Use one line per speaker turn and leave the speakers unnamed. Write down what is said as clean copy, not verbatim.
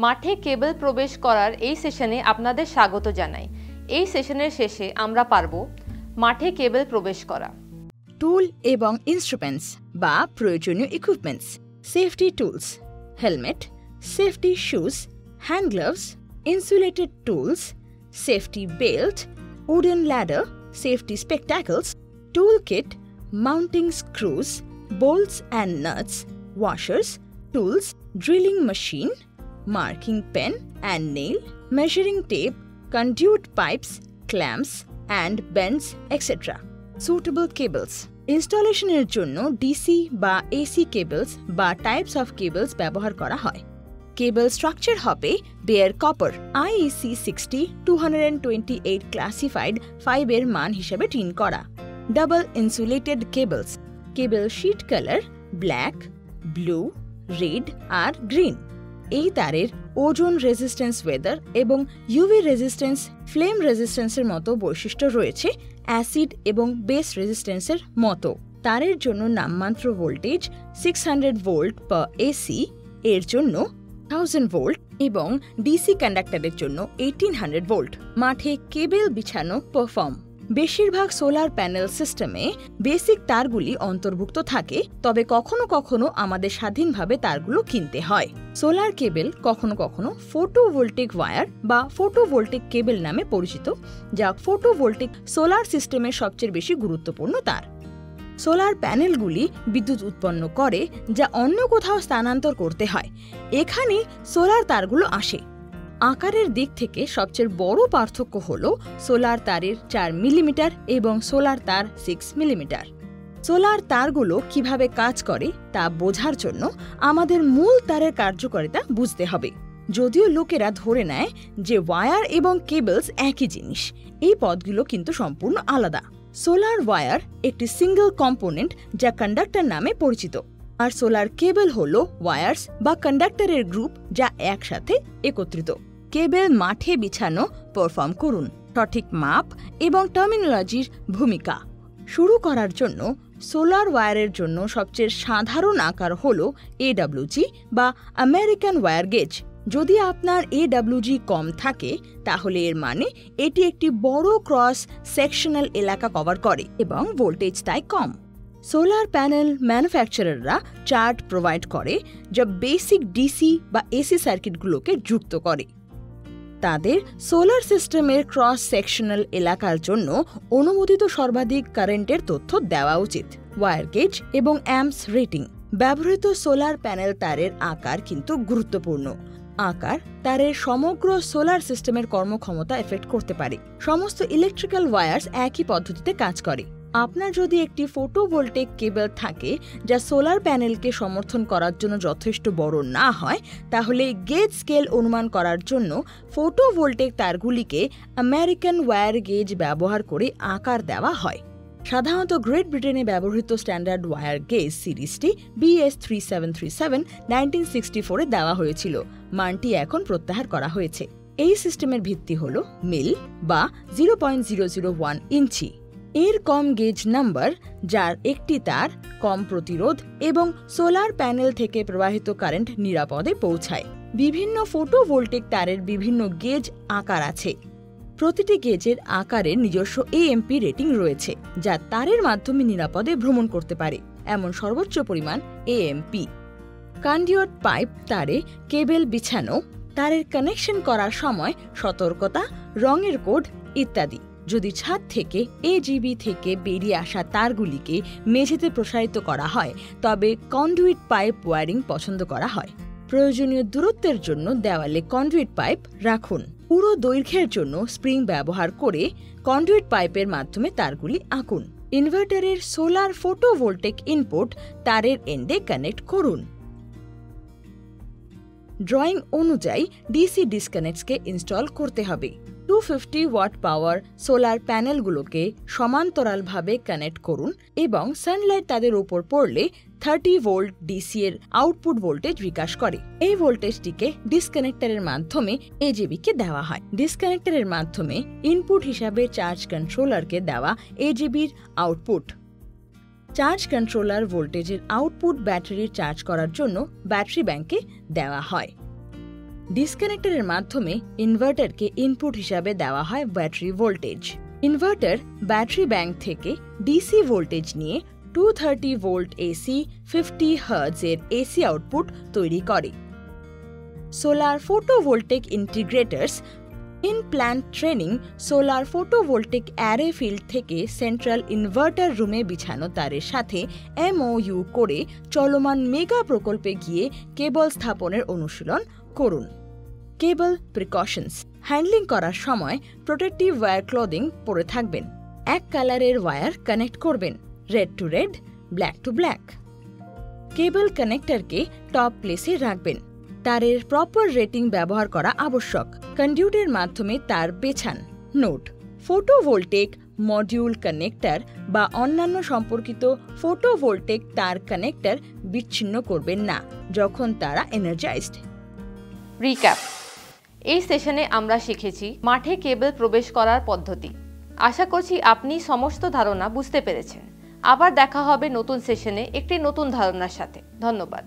মাঠে কেবল প্রবেশ করার এই সেশনে আপনাদের স্বাগত জানাই। এই সেশনের শেষে আমরা পারব মাঠে কেবল প্রবেশ করা,
টুল এবং ইনস্ট্রুমেন্টস বা প্রয়োজনীয় equipments, safety tools, helmet, safety shoes, hand gloves, insulated tools, safety belt, wooden ladder, safety spectacles, tool kit, mounting screws, bolts and nuts, washers, tools, drilling machine, marking pen and nail, measuring tape, conduit pipes, clamps and bends, etc. Suitable cables. ইনস্টলেশনের জন্য DC বা AC cables বা types of cables ব্যবহার করা হয়। Cable structure হবে bare copper, IEC 60-228 classified 5 এর মান হিসেবে টিন করা। Double insulated cables, cable sheath colour black, blue, red আর গ্রিন। এই তারের ওজন রেজিস্ট্যান্স ওয়েদার এবং ইউভি রেজিস্ট্যান্স, ফ্লেম রেজিস্ট্যান্সের মতো বৈশিষ্ট্য রয়েছে অ্যাসিড এবং বেস রেজিস্ট্যান্সের মতো। তারের জন্য নামমাত্র ভোল্টেজ 600 ভোল্ট পার এসি, এর জন্য 1000 ভোল্ট এবং ডিসি কন্ডাক্টরের জন্য 1800 ভোল্ট। মাঠে কেবল বিছানো পারফর্ম। বেশিরভাগ সোলার প্যানেল সিস্টেমে বেসিক তারগুলি অন্তর্ভুক্ত থাকে, তবে কখনো কখনো আমাদের স্বাধীনভাবে তারগুলো কিনতে হয়। সোলার কেবল কখনো কখনো ফটোভোল্টিক ওয়্যার বা ফটোভোল্টিক কেবল নামে পরিচিত, যা ফটোভোল্টিক সোলার সিস্টেমের সবচেয়ে বেশি গুরুত্বপূর্ণ তার। সোলার প্যানেলগুলি বিদ্যুৎ উৎপন্ন করে যা অন্য কোথাও স্থানান্তর করতে হয়। এখানে সোলার তারগুলো আসে। আকারের দিক থেকে সবচেয়ে বড় পার্থক্য হল সোলার তারের 4 মিলিমিটার এবং সোলার তার 6 মিলিমিটার। সোলার তারগুলো কিভাবে কাজ করে তা বোঝার জন্য আমাদের মূল তারের কার্যকারিতা বুঝতে হবে। যদিও লোকেরা ধরে নেয় যে ওয়্যার এবং কেবলস একই জিনিস, এই পদগুলো কিন্তু সম্পূর্ণ আলাদা। সোলার ওয়্যার একটি সিঙ্গেল কম্পোনেন্ট যা কন্ডাক্টর নামে পরিচিত, আর সোলার কেবল হল ওয়্যার্স বা কন্ডাক্টরের গ্রুপ যা একসাথে একত্রিত। কেবল মাঠে বিছানো পারফর্ম করুন। সঠিক মাপ এবং টার্মিনোলজির ভূমিকা। শুরু করার জন্য সোলার ওয়্যারের জন্য সবচেয়ে সাধারণ আকার হল AWG বা আমেরিকান ওয়্যার গেজ। যদি আপনার AWG কম থাকে তাহলে এর মানে এটি একটি বড় ক্রস সেকশনাল এলাকা কভার করে এবং ভোল্টেজ তাই কম। সোলার প্যানেল ম্যানুফ্যাকচারাররা চার্ট প্রোভাইড করে যা বেসিক ডিসি বা এসি সার্কিটগুলোকে যুক্ত করে। তাদের সোলার সিস্টেমের ক্রস সেকশনাল এলাকার জন্য অনুমোদিত সর্বাধিক কারেন্টের তথ্য দেওয়া উচিত। ওয়্যার গেজ এবং অ্যাম্পস রেটিং। ব্যবহৃত সোলার প্যানেল তারের আকার কিন্তু গুরুত্বপূর্ণ। আকার তারের সমগ্র সোলার সিস্টেমের কর্মক্ষমতা এফেক্ট করতে পারে। সমস্ত ইলেকট্রিক্যাল ওয়্যার্স একই পদ্ধতিতে কাজ করে। আপনার যদি একটি ফটোভোল্টেক কেবল থাকে যা সোলার প্যানেলকে সমর্থন করার জন্য যথেষ্ট বড় না হয়, তাহলে গেজ স্কেল অনুমান করার জন্য ফটোভোল্টেক তারগুলিকে আমেরিকান ওয়্যার গেজ ব্যবহার করে আকার দেওয়া হয়। সাধারণত গ্রেট ব্রিটেনে ব্যবহৃত স্ট্যান্ডার্ড ওয়্যার গেজ সিরিজটি BS3737 1964-এ দেওয়া হয়েছিল। মানটি এখন প্রত্যাহার করা হয়েছে। এই সিস্টেমের ভিত্তি হল মিল বা 0.001 ইঞ্চি। এর কম গেজ নাম্বার, যার একটি তার কম প্রতিরোধ এবং সোলার প্যানেল থেকে প্রবাহিত কারেন্ট নিরাপদে পৌঁছায়। বিভিন্ন ফটোভোল্টেক তারের বিভিন্ন গেজ আকার আছে। প্রতিটি গেজের আকারের নিজস্ব AMP রেটিং রয়েছে, যা তারের মাধ্যমে নিরাপদে ভ্রমণ করতে পারে এমন সর্বোচ্চ পরিমাণ AMP। কন্ডিউট পাইপ তারে কেবল বিছানো, তারের কানেকশন করার সময় সতর্কতা, রঙের কোড ইত্যাদি। যদি ছাদ থেকে AGB থেকে বেরিয়ে আসা তারগুলিকে মেঝেতে প্রসারিত করা হয়, তবে কন্ডুইট পাইপ ওয়্যারিং পছন্দ করা হয়। প্রয়োজনীয় দূরত্বের জন্য দেওয়ালে কন্ডুইট পাইপ রাখুন। পুরো দৈর্ঘ্যের জন্য স্প্রিং ব্যবহার করে কন্ডুইট পাইপের মাধ্যমে তারগুলি আঁকুন। ইনভার্টারের সোলার ফটোভোল্টেক ইনপুট তারের এন্ডে কানেক্ট করুন। ড্রয়িং অনুযায়ী ডিসি ডিসকানেক্টসকে ইনস্টল করতে হবে। 250 ওয়াট পাওয়ার সোলার প্যানেলগুলোকে সমান্তরালভাবে কানেক্ট করুন এবং সানলাইট তাদের উপর পড়লে 30 ভোল্ট ডিসি এর আউটপুট ভোল্টেজ বিকাশ করে। এই ভোল্টেজটিকে ডিসকানেক্টরের মাধ্যমে AGB-কে দেওয়া হয়। ডিসকানেক্টরের মাধ্যমে ইনপুট হিসাবে চার্জ কন্ট্রোলারকে দেওয়া AGB-র আউটপুট। চার্জ কন্ট্রোলার ভোল্টেজের আউটপুট ব্যাটারির চার্জ করার জন্য ব্যাটারি ব্যাংকে দেওয়া হয়। ডিসকানেক্টরের মাধ্যমে ইনভার্টারকে ইনপুট হিসাবে দেওয়া হয় battery voltage. Inverter battery bank থেকে ডিসি ভোল্টেজ নিয়ে 230 ভোল্ট এসি 50 হার্জ এর এসি আউটপুট তৈরি করে। Solar photovoltaic integrators in plant training solar photovoltaic array field থেকে সেন্ট্রাল ইনভার্টার রুমে বিছানো তারের সাথে এমওইউ করে চলমান মেগা প্রকল্পে গিয়ে কেবল স্থাপনের অনুশীলন করুন। কেবল প্রিকশনস: হ্যান্ডলিং করার সময় প্রোটেক্টিভ ওয়্যার ক্লদিং পরে থাকবেন। এক কালারের ওয়্যার কানেক্ট করবেন, red to red, black to black. Cable কানেক্টরকে টপ প্লেসে রাখবেন। তারের প্রপার রেটিং ব্যবহার করা আবশ্যক। কন্ডিউটের মাধ্যমে তার বেছান। নোট: ফটোভোল্টেক মডিউল কানেক্টর বা অন্যান্য সম্পর্কিত ফটোভোল্টেক তার কানেক্টর বিচ্ছিন্ন করবেন না যখন তারা এনার্জাইজড।
রিক্যাপ: এই সেশনে আমরা শিখেছি মাঠে কেবল প্রবেশ করার পদ্ধতি। আশা করছি আপনি সমস্ত ধারণা বুঝতে পেরেছেন। আবার দেখা হবে নতুন সেশনে একটি নতুন ধারণার সাথে। ধন্যবাদ।